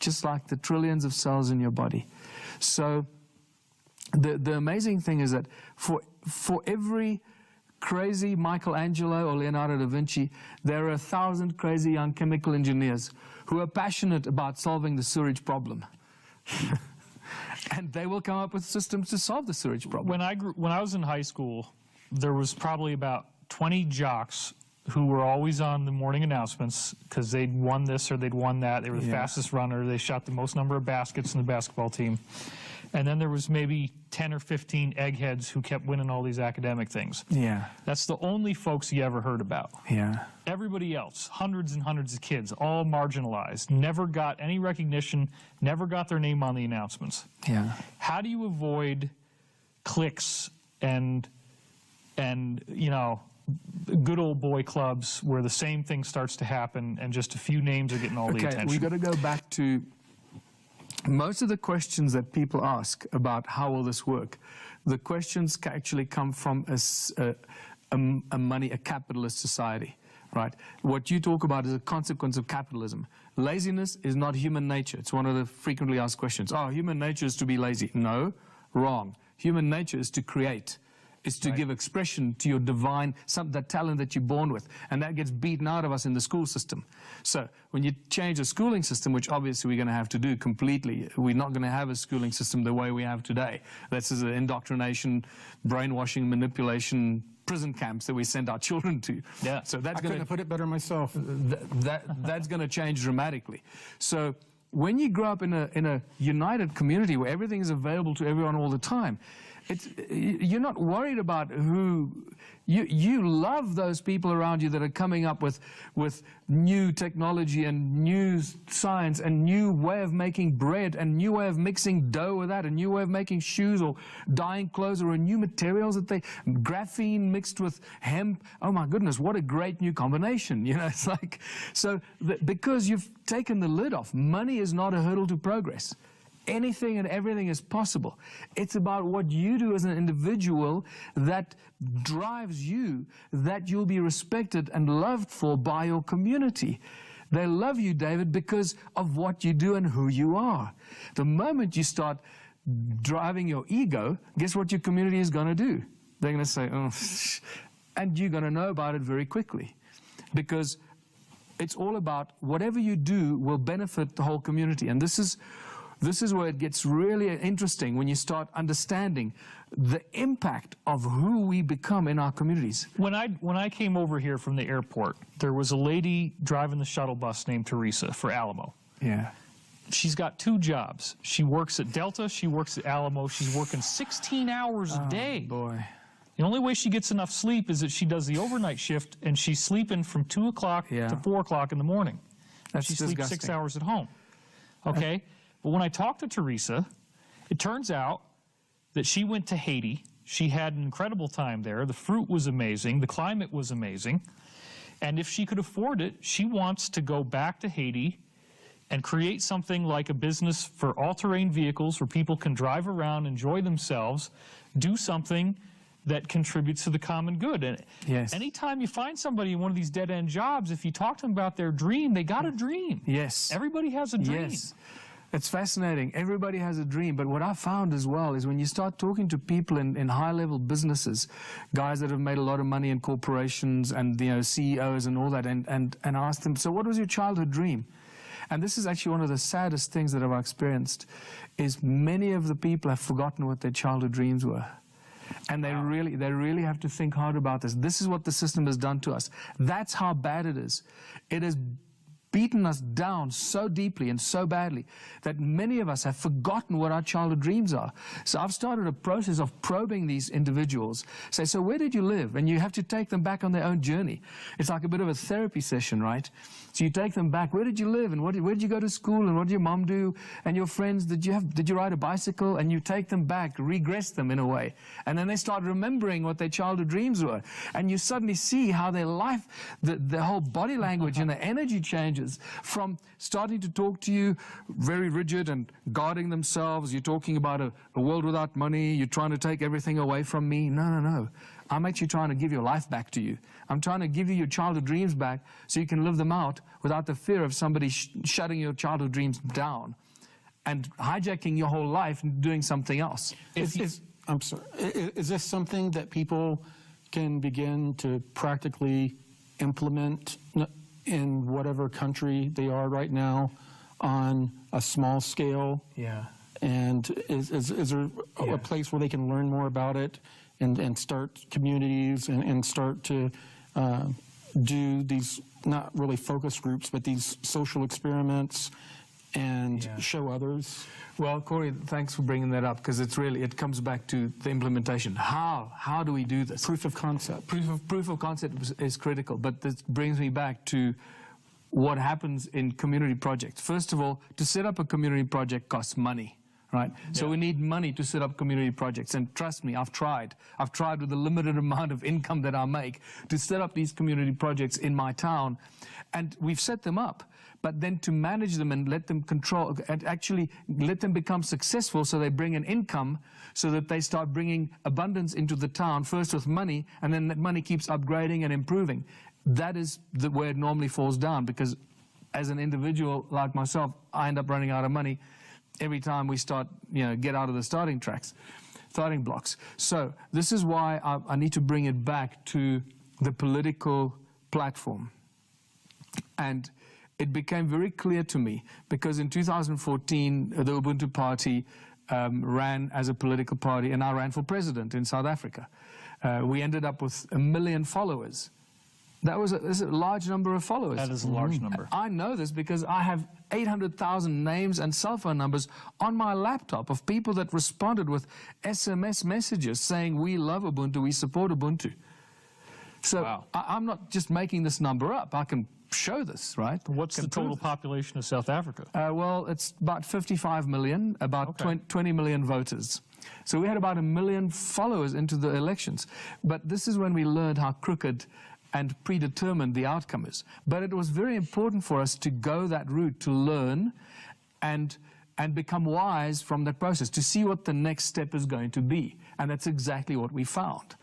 just like the trillions of cells in your body. So the amazing thing is that for every crazy Michelangelo or Leonardo da Vinci, there are 1,000 crazy young chemical engineers who are passionate about solving the sewage problem. And they will come up with systems to solve the sewage problem. When I was in high school, there was probably about 20 jocks who were always on the morning announcements because they'd won this or they'd won that. They were the fastest runner. They shot the most number of baskets in the basketball team. And then there was maybe 10 or 15 eggheads who kept winning all these academic things. Yeah. That's the only folks you ever heard about. Yeah. Everybody else, hundreds and hundreds of kids, all marginalized, never got any recognition, never got their name on the announcements. Yeah. How do you avoid cliques and you know, good old boy clubs where the same thing starts to happen and just a few names are getting all the attention? We've got to go back to most of the questions that people ask about how will this work. The questions actually come from a capitalist society, right? What you talk about is a consequence of capitalism. Laziness is not human nature. It's one of the frequently asked questions. Oh, human nature is to be lazy. No, wrong. Human nature is to create. Is to give expression to your divine, that talent that you're born with. And that gets beaten out of us in the school system. So when you change a schooling system, which obviously we're going to have to do completely, we're not going to have a schooling system the way we have today. This is an indoctrination, brainwashing, manipulation, prison camps that we send our children to. Yeah. So that's I couldn't have put it better myself. That's going to change dramatically. So when you grow up in a united community where everything is available to everyone all the time, you're not worried about who, you love those people around you that are coming up with new technology and new science and new way of making bread and new way of mixing dough with that, a new way of making shoes or dyeing clothes or new materials graphene mixed with hemp. Oh my goodness, what a great new combination. You know, it's like, so because you've taken the lid off, money is not a hurdle to progress. Anything and everything is possible. It's about what you do as an individual that drives you, that you'll be respected and loved for by your community. They love you, David, because of what you do and who you are. The moment you start driving your ego, guess what your community is going to do? They're going to say, oh, and you're going to know about it very quickly. Because it's all about whatever you do will benefit the whole community. And this is where it gets really interesting when you start understanding the impact of who we become in our communities. When I came over here from the airport, there was a lady driving the shuttle bus named Teresa for Alamo. Yeah. She's got 2 jobs. She works at Delta, she works at Alamo. She's working 16 hours a day. Oh, boy. The only way she gets enough sleep is that she does the overnight shift, and she's sleeping from 2 o'clock to 4 o'clock in the morning. That's she disgusting. sleeps 6 hours at home. Okay? But when I talked to Teresa, it turns out that she went to Haiti. She had an incredible time there. The fruit was amazing. The climate was amazing. And if she could afford it, she wants to go back to Haiti and create something like a business for all-terrain vehicles where people can drive around, enjoy themselves, do something that contributes to the common good. And anytime you find somebody in one of these dead-end jobs, if you talk to them about their dream, they got a dream. Yes. Everybody has a dream. Yes. It's fascinating. Everybody has a dream. But what I found as well is when you start talking to people in high-level businesses, guys that have made a lot of money in corporations and CEOs and all that, and ask them, so what was your childhood dream? And this is actually one of the saddest things that I've experienced, is many of the people have forgotten what their childhood dreams were. And they really have to think hard about this. This is what the system has done to us. That's how bad it is. It has beaten us down so deeply and so badly that many of us have forgotten what our childhood dreams are. So I've started a process of probing these individuals. Say, so where did you live? And you have to take them back on their own journey. It's like a bit of a therapy session, right? So you take them back. Where did you live? And where did you go to school? And what did your mom do? And your friends, did you ride a bicycle? And you take them back, regress them in a way. And then they start remembering what their childhood dreams were. And you suddenly see how their life, the whole body language and the energy changes from starting to talk to you very rigid and guarding themselves. You're talking about a world without money. You're trying to take everything away from me. No, no, no. I'm actually trying to give your life back to you. I'm trying to give you your childhood dreams back so you can live them out without the fear of somebody shutting your childhood dreams down and hijacking your whole life and doing something else. I'm sorry. Is this something that people can begin to practically implement in whatever country they are right now on a small scale? Yeah. And is there a place where they can learn more about it and start communities and start to do these, not really focus groups, but these social experiments and show others? Well, Corey, thanks for bringing that up, because it comes back to the implementation. How do we do this? Proof of concept. Proof of concept is critical, but this brings me back to what happens in community projects. First of all, to set up a community project costs money, right? So we need money to set up community projects, and trust me, I've tried with the limited amount of income that I make to set up these community projects in my town, and we've set them up. But then to manage them and let them control, and actually let them become successful so they bring an income, so that they start bringing abundance into the town, first with money, and then that money keeps upgrading and improving. That is where it normally falls down, because as an individual like myself, I end up running out of money every time we start, get out of the starting blocks. So this is why I need to bring it back to the political platform. And it became very clear to me, because in 2014, the Ubuntu Party ran as a political party, and I ran for president in South Africa. We ended up with 1 million followers. That was a large number of followers. That is a large number. I know this because I have 800,000 names and cell phone numbers on my laptop of people that responded with SMS messages saying, we love Ubuntu, we support Ubuntu. So wow. I'm not just making this number up. I can show this, right? What's the total population of South Africa? Well, it's about 55 million, about 20 million voters. So we had about 1 million followers into the elections. But this is when we learned how crooked and predetermined the outcome is. But it was very important for us to go that route, to learn and become wise from that process, to see what the next step is going to be. And that's exactly what we found.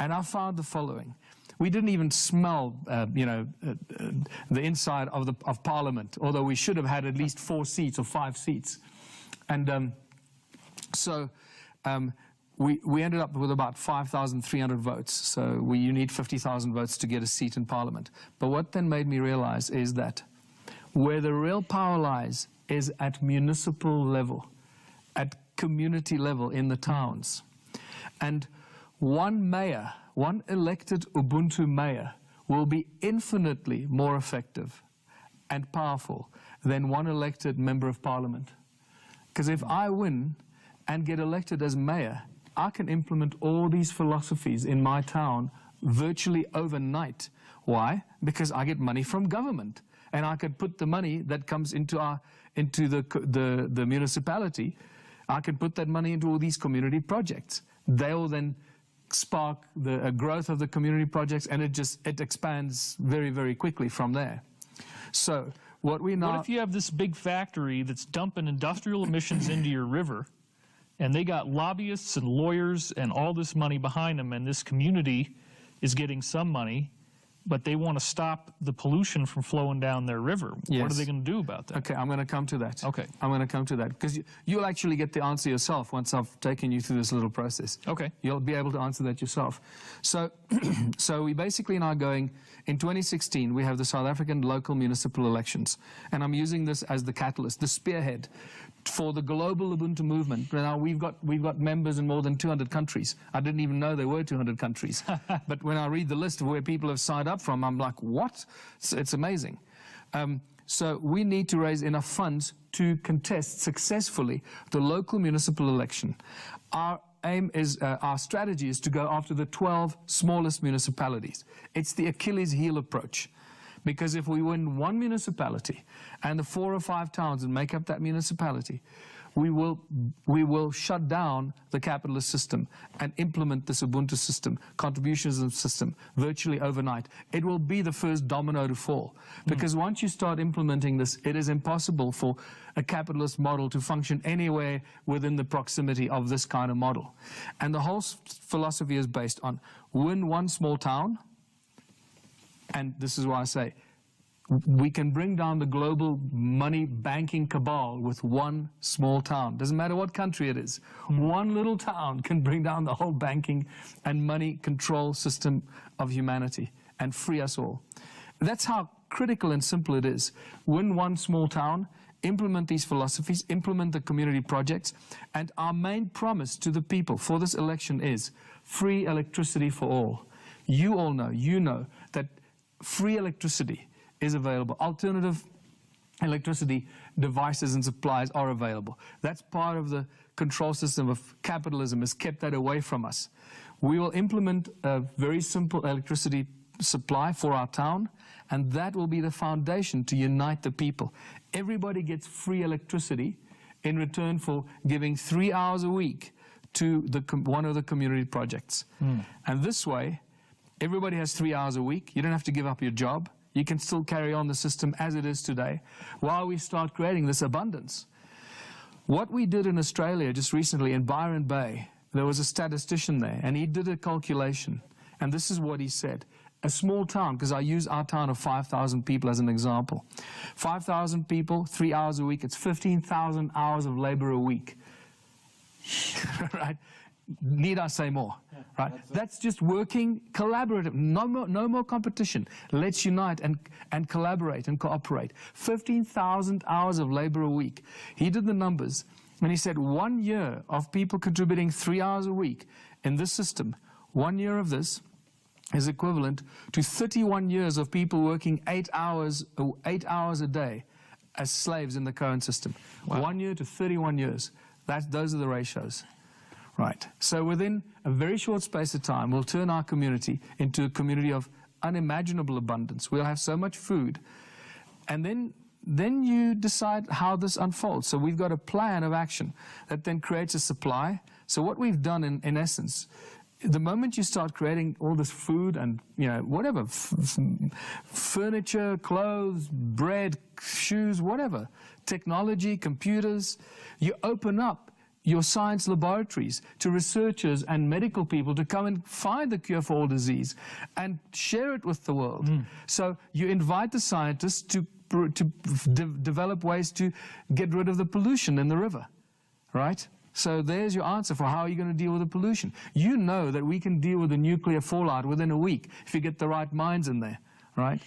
And I found the following. We didn't even smell, the inside of Parliament, although we should have had at least 4 seats or 5 seats. And we ended up with about 5,300 votes. So you need 50,000 votes to get a seat in Parliament. But what then made me realize is that where the real power lies is at municipal level, at community level in the towns. And one mayor, one elected Ubuntu mayor, will be infinitely more effective and powerful than one elected member of Parliament. Because if I win and get elected as mayor, I can implement all these philosophies in my town virtually overnight. Why? Because I get money from government, and I could put the money that comes into the municipality. I can put that money into all these community projects. They'll then spark the growth of the community projects, and it expands very, very quickly from there. So what if you have this big factory that's dumping industrial emissions into your river, and they got lobbyists and lawyers and all this money behind them, and this community is getting some money, but they want to stop the pollution from flowing down their river? Yes. What are they going to do about that? Okay, I'm going to come to that. Okay. I'm going to come to that, because you'll actually get the answer yourself once I've taken you through this little process. Okay. You'll be able to answer that yourself. So, so we basically now going, in 2016, we have the South African local municipal elections, and I'm using this as the catalyst, the spearhead for the global Ubuntu movement. Now, we've got members in more than 200 countries. I didn't even know there were 200 countries. But when I read the list of where people have signed up from, I'm like, what? It's amazing. So we need to raise enough funds to contest successfully the local municipal election. Our aim is, our strategy is to go after the 12 smallest municipalities. It's the Achilles heel approach. Because if we win one municipality and the 4 or 5 towns that make up that municipality, we will shut down the capitalist system and implement this Ubuntu system, contributionism system, virtually overnight. It will be the first domino to fall. Because once you start implementing this, it is impossible for a capitalist model to function anywhere within the proximity of this kind of model. And the whole philosophy is based on win one small town, and this is why I say, we can bring down the global money banking cabal with one small town. Doesn't matter what country it is. One little town can bring down the whole banking and money control system of humanity and free us all. That's how critical and simple it is. Win one small town, implement these philosophies, implement the community projects, and our main promise to the people for this election is free electricity for all. You all know, you know that free electricity is available. Alternative electricity devices and supplies are available. That's part of the control system of capitalism, has kept that away from us. We will implement a very simple electricity supply for our town, and that will be the foundation to unite the people. Everybody gets free electricity in return for giving 3 hours a week to one of the community projects. And this way, everybody has 3 hours a week. You don't have to give up your job. You can still carry on the system as it is today while we start creating this abundance. What we did in Australia just recently in Byron Bay, there was a statistician there, and he did a calculation, and this is what he said. A small town, because I use our town of 5,000 people as an example. 5,000 people, 3 hours a week, it's 15,000 hours of labor a week. Right? Need I say more? Right? That's just working collaborative. No more competition. Let's unite and collaborate and cooperate. 15,000 hours of labor a week. He did the numbers, and he said 1 year of people contributing 3 hours a week in this system, 1 year of this is equivalent to 31 years of people working 8 hours a day as slaves in the current system. Wow. 1 year to 31 years. Those are the ratios. Right. So within a very short space of time, we'll turn our community into a community of unimaginable abundance. We'll have so much food. And then you decide how this unfolds. So we've got a plan of action that then creates a supply. So what we've done in essence, the moment you start creating all this food and, you know, whatever, furniture, clothes, bread, shoes, whatever, technology, computers, you open up your science laboratories to researchers and medical people to come and find the cure for all disease and share it with the world. So you invite the scientists to develop ways to get rid of the pollution in the river, right? So there's your answer for how are you going to deal with the pollution. You know that we can deal with the nuclear fallout within a week if you get the right minds in there, right?